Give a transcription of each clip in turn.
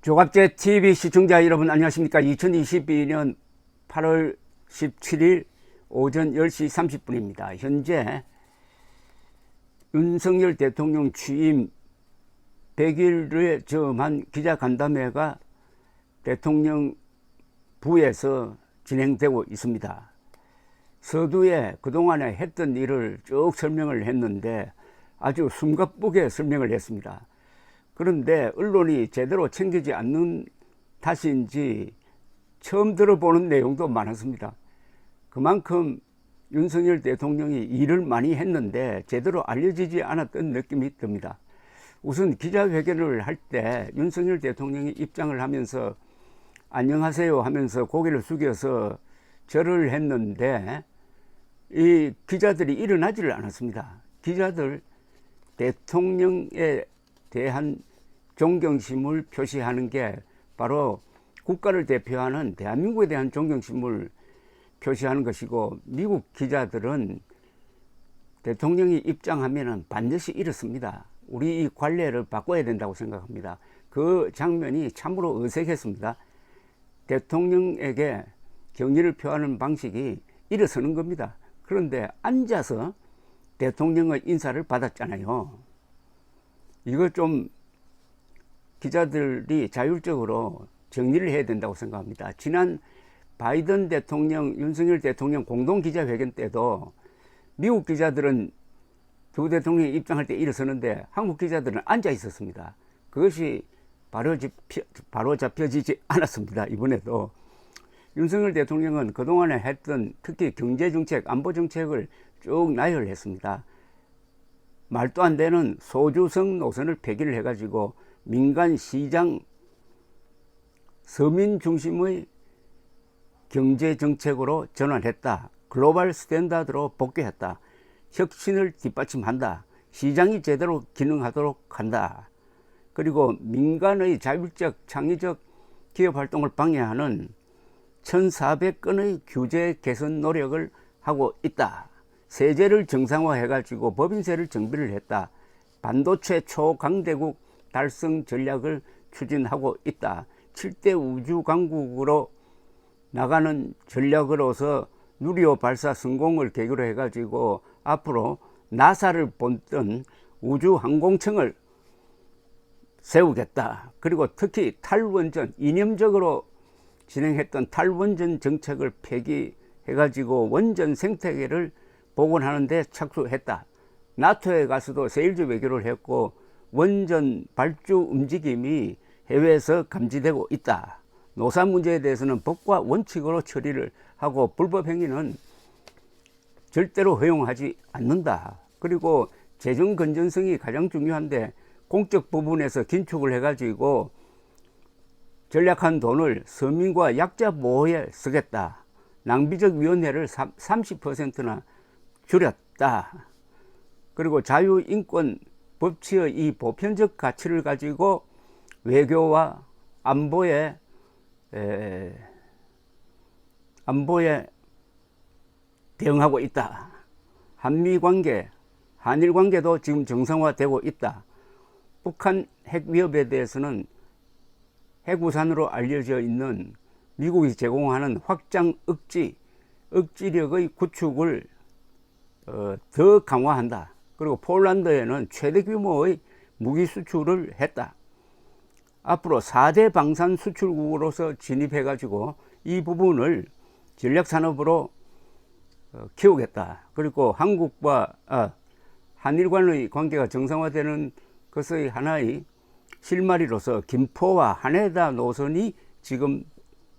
조갑제 TV 시청자 여러분 안녕하십니까. 2022년 8월 17일 오전 10시 30분입니다. 현재 윤석열 대통령 취임 100일에 점한 기자간담회가 대통령 부에서 진행되고 있습니다. 서두에 그동안에 했던 일을 쭉 설명을 했는데 아주 숨가쁘게 설명을 했습니다. 그런데 언론이 제대로 챙기지 않는 탓인지 처음 들어보는 내용도 많았습니다. 그만큼 윤석열 대통령이 일을 많이 했는데 제대로 알려지지 않았던 느낌이 듭니다. 우선 기자회견을 할 때 윤석열 대통령이 입장을 하면서 안녕하세요 하면서 고개를 숙여서 절을 했는데 이 기자들이 일어나지를 않았습니다. 기자들 대통령에 대한 존경심을 표시하는 게 바로 국가를 대표하는 대한민국에 대한 존경심을 표시하는 것이고, 미국 기자들은 대통령이 입장하면 반드시 이렇습니다. 우리 이 관례를 바꿔야 된다고 생각합니다. 그 장면이 참으로 어색했습니다. 대통령에게 경의를 표하는 방식이 일어서는 겁니다. 그런데 앉아서 대통령의 인사를 받았잖아요. 이거 좀 기자들이 자율적으로 정리를 해야 된다고 생각합니다. 지난 바이든 대통령, 윤석열 대통령 공동기자회견 때도 미국 기자들은 두 대통령이 입장할 때 일어서는데 한국 기자들은 앉아 있었습니다. 그것이 바로 잡혀지지 않았습니다. 이번에도 윤석열 대통령은 그동안에 했던 특히 경제정책, 안보정책을 쭉 나열했습니다. 말도 안 되는 소주성 노선을 폐기를 해가지고 민간 시장 서민 중심의 경제 정책으로 전환했다. 글로벌 스탠다드로 복귀했다. 혁신을 뒷받침한다. 시장이 제대로 기능하도록 한다. 그리고 민간의 자율적 창의적 기업 활동을 방해하는 1,400건의 규제 개선 노력을 하고 있다. 세제를 정상화해가지고 법인세를 정비를 했다. 반도체 초강대국 달성 전략을 추진하고 있다. 7대 우주 강국으로 나가는 전략으로서 누리호 발사 성공을 계기로 해가지고 앞으로 나사를 본뜬 우주항공청을 세우겠다. 그리고 특히 탈원전, 이념적으로 진행했던 탈원전 정책을 폐기해가지고 원전 생태계를 복원하는 데 착수했다. 나토에 가서도 세일즈 외교를 했고 원전 발주 움직임이 해외에서 감지되고 있다. 노사 문제에 대해서는 법과 원칙으로 처리를 하고 불법 행위는 절대로 허용하지 않는다. 그리고 재정 건전성이 가장 중요한데 공적 부분에서 긴축을 해가지고 전략한 돈을 서민과 약자 보호에 쓰겠다. 낭비적 위원회를 30%나 줄였다. 그리고 자유인권 법치의 이 보편적 가치를 가지고 외교와 안보에 대응하고 있다. 한미관계, 한일관계도 지금 정상화되고 있다. 북한 핵 위협에 대해서는 핵우산으로 알려져 있는 미국이 제공하는 확장 억지력의 구축을 더 강화한다. 그리고 폴란드에는 최대 규모의 무기 수출을 했다. 앞으로 4대 방산 수출국으로서 진입해가지고 이 부분을 전략산업으로 키우겠다. 그리고 한국과 한일 간의 관계가 정상화되는 것의 하나의 실마리로서 김포와 하네다 노선이 지금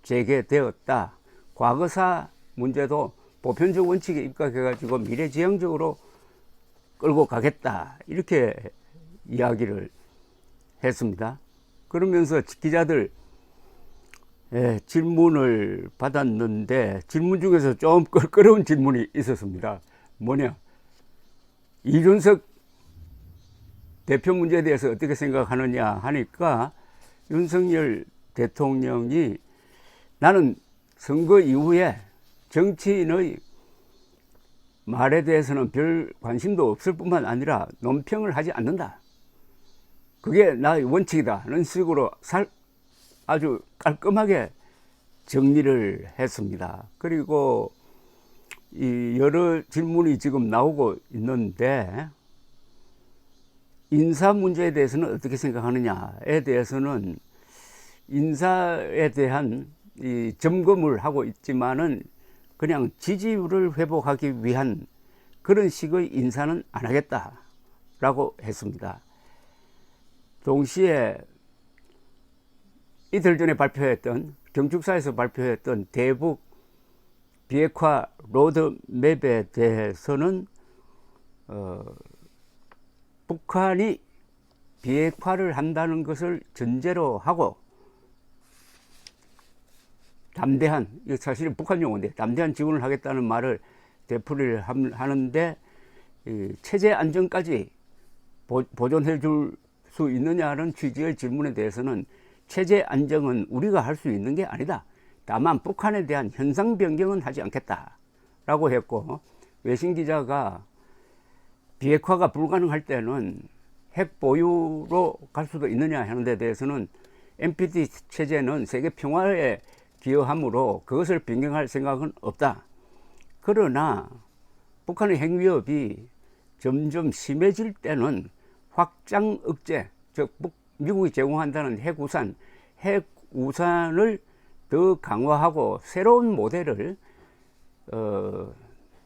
재개되었다. 과거사 문제도 보편적 원칙에 입각해가지고 미래지향적으로 끌고 가겠다. 이렇게 이야기를 했습니다. 그러면서 기자들 질문을 받았는데 질문 중에서 좀 껄끄러운 질문이 있었습니다. 뭐냐, 이준석 대표 문제에 대해서 어떻게 생각하느냐 하니까 윤석열 대통령이 나는 선거 이후에 정치인의 말에 대해서는 별 관심도 없을 뿐만 아니라 논평을 하지 않는다. 그게 나의 원칙이다. 이런 식으로 아주 깔끔하게 정리를 했습니다. 그리고 이 여러 질문이 지금 나오고 있는데, 인사 문제에 대해서는 어떻게 생각하느냐에 대해서는 인사에 대한 이 점검을 하고 있지만은 그냥 지지율을 회복하기 위한 그런 식의 인사는 안 하겠다라고 했습니다. 동시에 이틀 전에 발표했던, 경축사에서 발표했던 대북 비핵화 로드맵에 대해서는 북한이 비핵화를 한다는 것을 전제로 하고 담대한, 사실은 북한 용어인데 담대한 지원을 하겠다는 말을 되풀이를 하는데, 체제 안정까지 보존해 줄 수 있느냐는 취지의 질문에 대해서는 체제 안정은 우리가 할 수 있는 게 아니다. 다만 북한에 대한 현상 변경은 하지 않겠다라고 했고, 외신 기자가 비핵화가 불가능할 때는 핵 보유로 갈 수도 있느냐 하는 데 대해서는 NPT 체제는 세계 평화에 기여하므로 그것을 변경할 생각은 없다. 그러나 북한의 핵 위협이 점점 심해질 때는 확장 억제, 즉 미국이 제공한다는 핵우산을 더 강화하고 새로운 모델을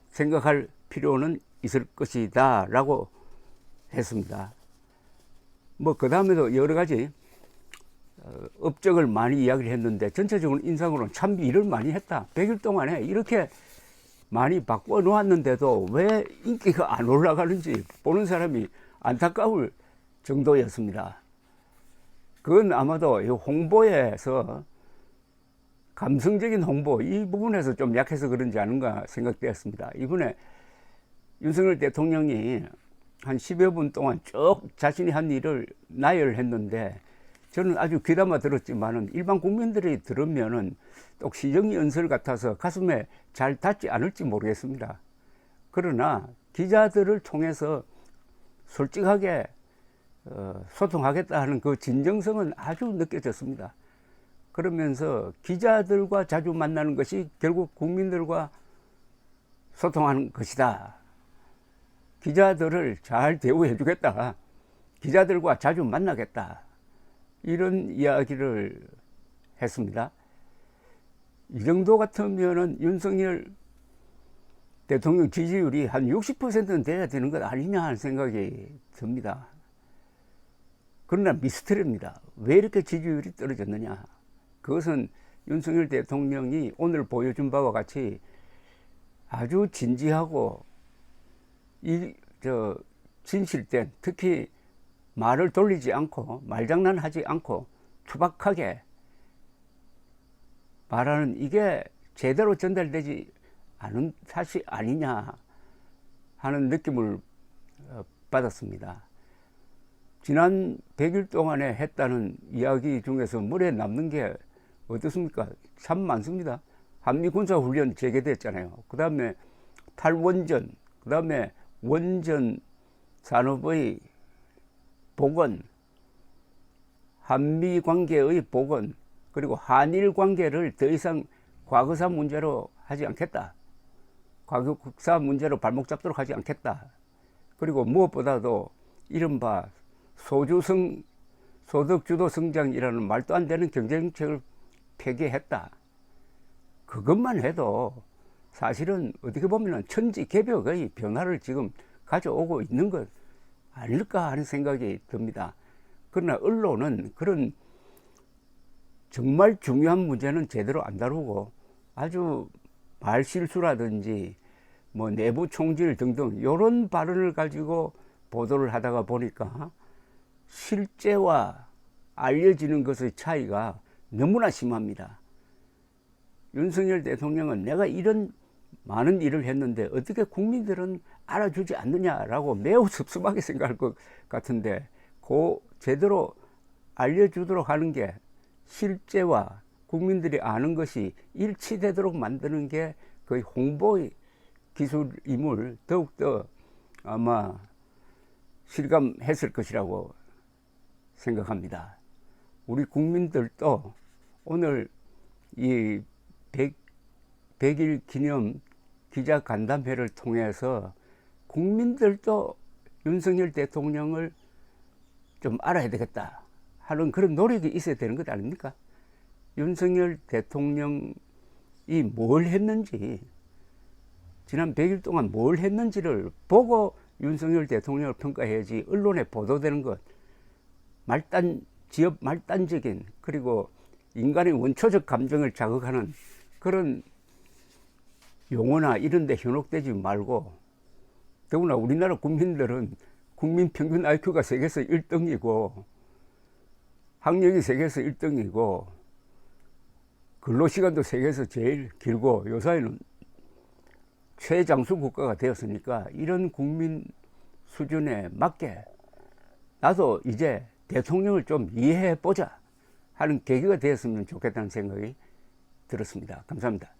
생각할 필요는 있을 것이다 라고 했습니다. 뭐 그 다음에도 여러 가지 업적을 많이 이야기를 했는데, 전체적으로 인상으로는 참 일을 많이 했다. 100일 동안에 이렇게 많이 바꿔 놓았는데도 왜 인기가 안 올라가는지 보는 사람이 안타까울 정도였습니다. 그건 아마도 홍보에서, 감성적인 홍보, 이 부분에서 좀 약해서 그런지 아닌가 생각되었습니다. 이번에 윤석열 대통령이 한 10여 분 동안 쭉 자신이 한 일을 나열했는데, 저는 아주 귀담아 들었지만은 일반 국민들이 들으면은 또 시정연설 같아서 가슴에 잘 닿지 않을지 모르겠습니다. 그러나 기자들을 통해서 솔직하게 소통하겠다 하는 그 진정성은 아주 느껴졌습니다. 그러면서 기자들과 자주 만나는 것이 결국 국민들과 소통하는 것이다. 기자들을 잘 대우해 주겠다. 기자들과 자주 만나겠다. 이런 이야기를 했습니다. 이 정도 같으면은 윤석열 대통령 지지율이 한 60%는 돼야 되는 것 아니냐 하는 생각이 듭니다. 그러나 미스터리입니다. 왜 이렇게 지지율이 떨어졌느냐? 그것은 윤석열 대통령이 오늘 보여준 바와 같이 아주 진지하고 진실된, 특히 말을 돌리지 않고 말장난하지 않고 투박하게 말하는, 이게 제대로 전달되지 않은 사실 아니냐 하는 느낌을 받았습니다. 지난 100일 동안에 했다는 이야기 중에서 머리에 남는 게 어떻습니까? 참 많습니다. 한미군사훈련 재개됐잖아요. 그 다음에 탈원전, 그 다음에 원전 산업의 복원, 한미 관계의 복원, 그리고 한일 관계를 더 이상 과거사 문제로 하지 않겠다. 과거사 문제로 발목 잡도록 하지 않겠다. 그리고 무엇보다도 이른바 소득주도 성장이라는 말도 안 되는 경제정책을 폐기했다. 그것만 해도 사실은 어떻게 보면 천지개벽의 변화를 지금 가져오고 있는 것 아닐까 하는 생각이 듭니다. 그러나 언론은 그런 정말 중요한 문제는 제대로 안 다루고 아주 말실수라든지 뭐 내부 총질 등등 이런 발언을 가지고 보도를 하다가 보니까 실제와 알려지는 것의 차이가 너무나 심합니다. 윤석열 대통령은 내가 이런 많은 일을 했는데 어떻게 국민들은 알아주지 않느냐라고 매우 섭섭하게 생각할 것 같은데, 그 제대로 알려주도록 하는 게 실제와 국민들이 아는 것이 일치되도록 만드는 게 거의 홍보의 기술임을 더욱더 아마 실감했을 것이라고 생각합니다. 우리 국민들도 오늘 이 100일 기념 기자 간담회를 통해서 국민들도 윤석열 대통령을 좀 알아야 되겠다 하는 그런 노력이 있어야 되는 것 아닙니까? 윤석열 대통령이 뭘 했는지, 지난 100일 동안 뭘 했는지를 보고 윤석열 대통령을 평가해야지, 언론에 보도되는 것, 지엽 말단적인, 그리고 인간의 원초적 감정을 자극하는 그런 용어나 이런 데 현혹되지 말고, 더구나 우리나라 국민들은 국민 평균 IQ가 세계에서 1등이고 학력이 세계에서 1등이고 근로시간도 세계에서 제일 길고 요사이는 최장수 국가가 되었으니까, 이런 국민 수준에 맞게 나도 이제 대통령을 좀 이해해 보자 하는 계기가 되었으면 좋겠다는 생각이 들었습니다. 감사합니다.